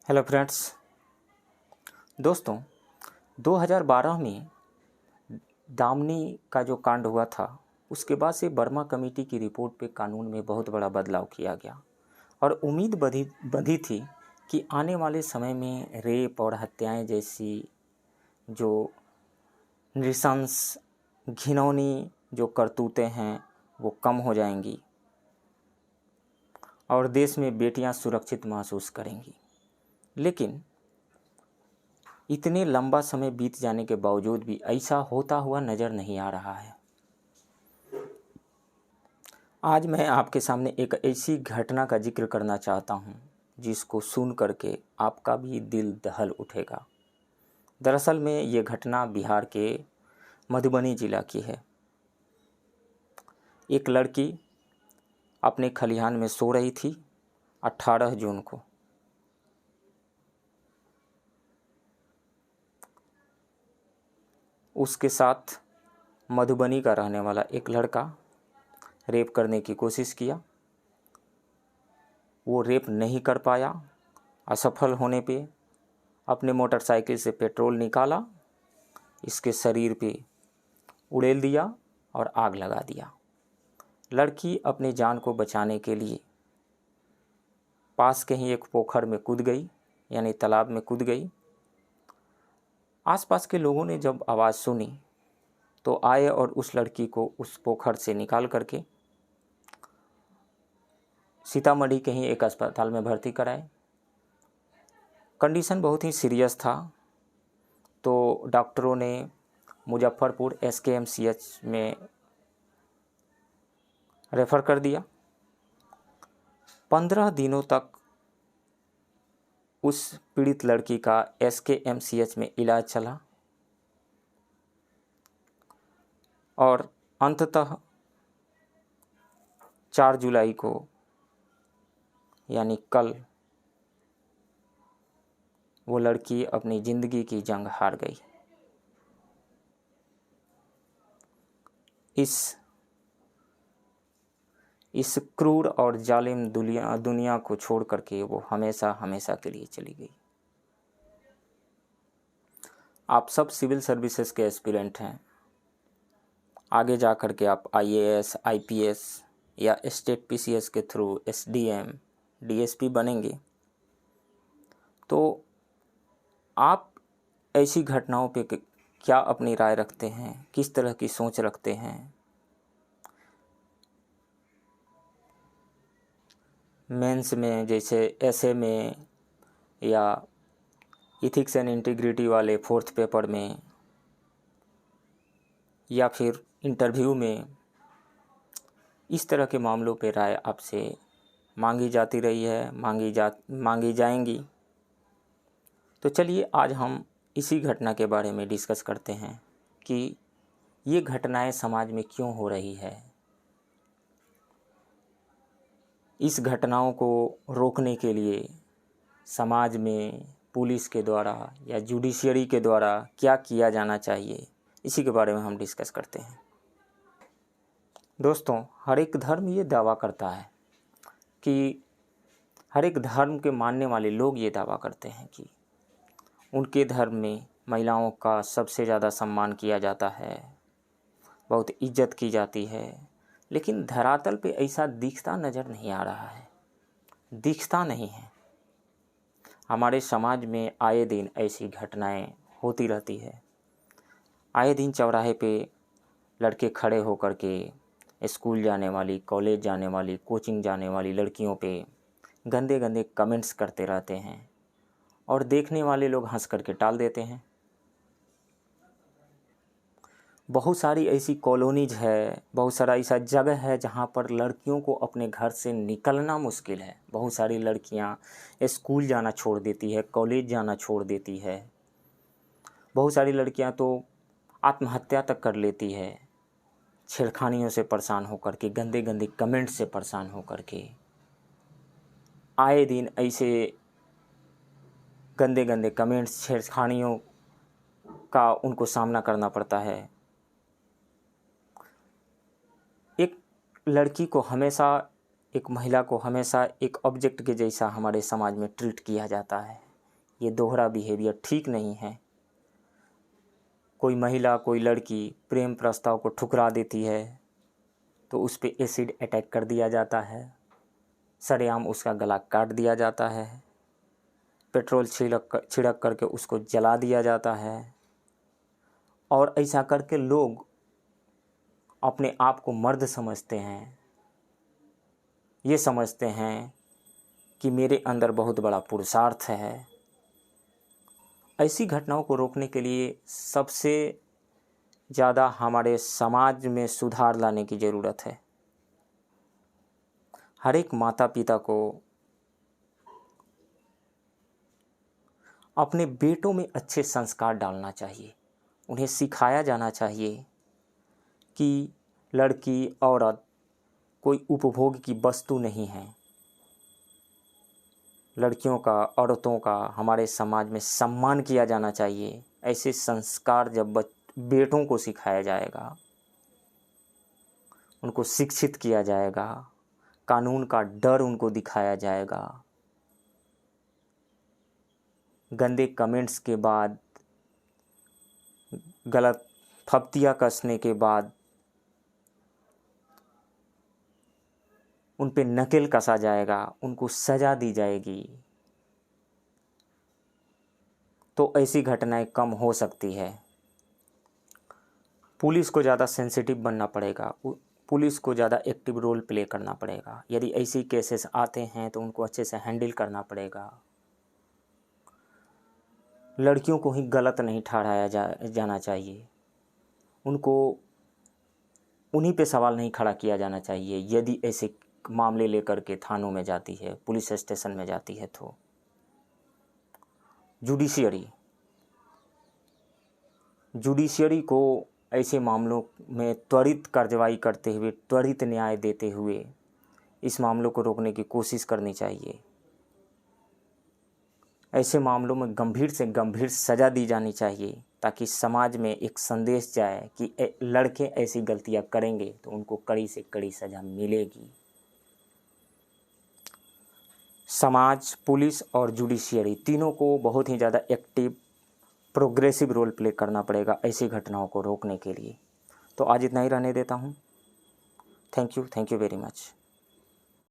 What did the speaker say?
Hello friends. दोस्तों, 2012 में दामनी का जो कांड हुआ था, उसके बाद से वर्मा कमेटी की रिपोर्ट पे कानून में बहुत बड़ा बदलाव किया गया और उम्मीद बंधी थी कि आने वाले समय में रेप और हत्याएं जैसी जो नृशंस घिनौनी जो करतूतें हैं वो कम हो जाएंगी और देश में बेटियां सुरक्षित महसूस करेंगी। लेकिन इतने लंबा समय बीत जाने के बावजूद भी ऐसा होता हुआ नज़र नहीं आ रहा है। आज मैं आपके सामने एक ऐसी घटना का जिक्र करना चाहता हूं जिसको सुन करके आपका भी दिल दहल उठेगा। दरअसल में ये घटना बिहार के मधुबनी जिला की है। एक लड़की अपने खलिहान में सो रही थी 18 जून को। उसके साथ मधुबनी का रहने वाला एक लड़का रेप करने की कोशिश किया। वो रेप नहीं कर पाया। असफल होने पे अपने मोटरसाइकिल से पेट्रोल निकाला, इसके शरीर पे उड़ेल दिया और आग लगा दिया। लड़की अपनी जान को बचाने के लिए पास के ही एक पोखर में कूद गई, यानी तालाब में कूद गई। आसपास के लोगों ने जब आवाज़ सुनी तो आए और उस लड़की को उस पोखर से निकाल करके सीतामढ़ी के ही एक अस्पताल में भर्ती कराए। कंडीशन बहुत ही सीरियस था, तो डॉक्टरों ने मुजफ्फरपुर SKMCH में रेफ़र कर दिया। 15 दिनों तक उस पीड़ित लड़की का SKMCH में इलाज चला और अंततः 4 जुलाई को यानी कल वो लड़की अपनी ज़िंदगी की जंग हार गई। इस क्रूर और जालिम दुनिया को छोड़ करके वो हमेशा हमेशा के लिए चली गई। आप सब सिविल सर्विसेज के एस्पिरेंट हैं। आगे जा कर के आप IAS, IPS या स्टेट PCS के थ्रू SDM, DSP बनेंगे। तो आप ऐसी घटनाओं पे क्या अपनी राय रखते हैं, किस तरह की सोच रखते हैं? मेंस में जैसे essay में या इथिक्स एंड इंटीग्रिटी वाले 4th पेपर में या फिर इंटरव्यू में, इस तरह के मामलों पे राय आपसे मांगी जाती रही है, मांगी जाएंगी। तो चलिए आज हम इसी घटना के बारे में डिस्कस करते हैं कि ये घटनाएं समाज में क्यों हो रही है। इस घटनाओं को रोकने के लिए समाज में पुलिस के द्वारा या जुडिशियरी के द्वारा क्या किया जाना चाहिए, इसी के बारे में हम डिस्कस करते हैं। दोस्तों, हर एक धर्म ये दावा करता है कि हर एक धर्म के मानने वाले लोग ये दावा करते हैं कि उनके धर्म में महिलाओं का सबसे ज़्यादा सम्मान किया जाता है, बहुत इज्जत की जाती है। लेकिन धरातल पे ऐसा दिखता नज़र नहीं आ रहा है, दिखता नहीं है। हमारे समाज में आए दिन ऐसी घटनाएं होती रहती है। आए दिन चौराहे पे लड़के खड़े होकर के स्कूल जाने वाली, कॉलेज जाने वाली, कोचिंग जाने वाली लड़कियों पे गंदे गंदे कमेंट्स करते रहते हैं और देखने वाले लोग हंस करके टाल देते हैं। बहुत सारी ऐसी कॉलोनीज है, बहुत सारा ऐसा जगह है जहाँ पर लड़कियों को अपने घर से निकलना मुश्किल है। बहुत सारी लड़कियाँ स्कूल जाना छोड़ देती है, कॉलेज जाना छोड़ देती है। बहुत सारी लड़कियाँ तो आत्महत्या तक कर लेती है, छेड़खानियों से परेशान होकर के, गंदे गंदे कमेंट से परेशान होकर के। आए दिन ऐसे गंदे गंदे कमेंट्स, छेड़खानियों का उनको सामना करना पड़ता है। एक लड़की को हमेशा, एक महिला को हमेशा एक ऑब्जेक्ट के जैसा हमारे समाज में ट्रीट किया जाता है। ये दोहरा बिहेवियर ठीक नहीं है। कोई महिला, कोई लड़की प्रेम प्रस्ताव को ठुकरा देती है तो उस पर एसिड अटैक कर दिया जाता है, सरेआम उसका गला काट दिया जाता है, पेट्रोल छिड़क करके उसको जला दिया जाता है। और ऐसा करके लोग अपने आप को मर्द समझते हैं, ये समझते हैं कि मेरे अंदर बहुत बड़ा पुरुषार्थ है। ऐसी घटनाओं को रोकने के लिए सबसे ज़्यादा हमारे समाज में सुधार लाने की ज़रूरत है। हर एक माता पिता को अपने बेटों में अच्छे संस्कार डालना चाहिए। उन्हें सिखाया जाना चाहिए कि लड़की, औरत कोई उपभोग की वस्तु नहीं है। लड़कियों का, औरतों का हमारे समाज में सम्मान किया जाना चाहिए। ऐसे संस्कार जब बेटों को सिखाया जाएगा, उनको शिक्षित किया जाएगा, कानून का डर उनको दिखाया जाएगा, गंदे कमेंट्स के बाद, गलत फप्तियाँ कसने के बाद उन पे नकेल कसा जाएगा, उनको सज़ा दी जाएगी, तो ऐसी घटनाएं कम हो सकती है। पुलिस को ज़्यादा सेंसिटिव बनना पड़ेगा, पुलिस को ज़्यादा एक्टिव रोल प्ले करना पड़ेगा। यदि ऐसी केसेस आते हैं तो उनको अच्छे से हैंडल करना पड़ेगा। लड़कियों को ही गलत नहीं ठहराया जाना चाहिए, उनको उन्हीं पे सवाल नहीं खड़ा किया जाना चाहिए। यदि ऐसे मामले लेकर के थानों में जाती है, पुलिस स्टेशन में जाती है, तो जुडिशियरी को ऐसे मामलों में त्वरित कार्रवाई करते हुए, त्वरित न्याय देते हुए इस मामलों को रोकने की कोशिश करनी चाहिए। ऐसे मामलों में गंभीर से गंभीर सज़ा दी जानी चाहिए, ताकि समाज में एक संदेश जाए कि लड़के ऐसी गलतियां करेंगे तो उनको कड़ी से कड़ी सज़ा मिलेगी। समाज, पुलिस और जुडिशियरी तीनों को बहुत ही ज़्यादा एक्टिव, प्रोग्रेसिव रोल प्ले करना पड़ेगा ऐसी घटनाओं को रोकने के लिए। तो आज इतना ही रहने देता हूँ। Thank you very much.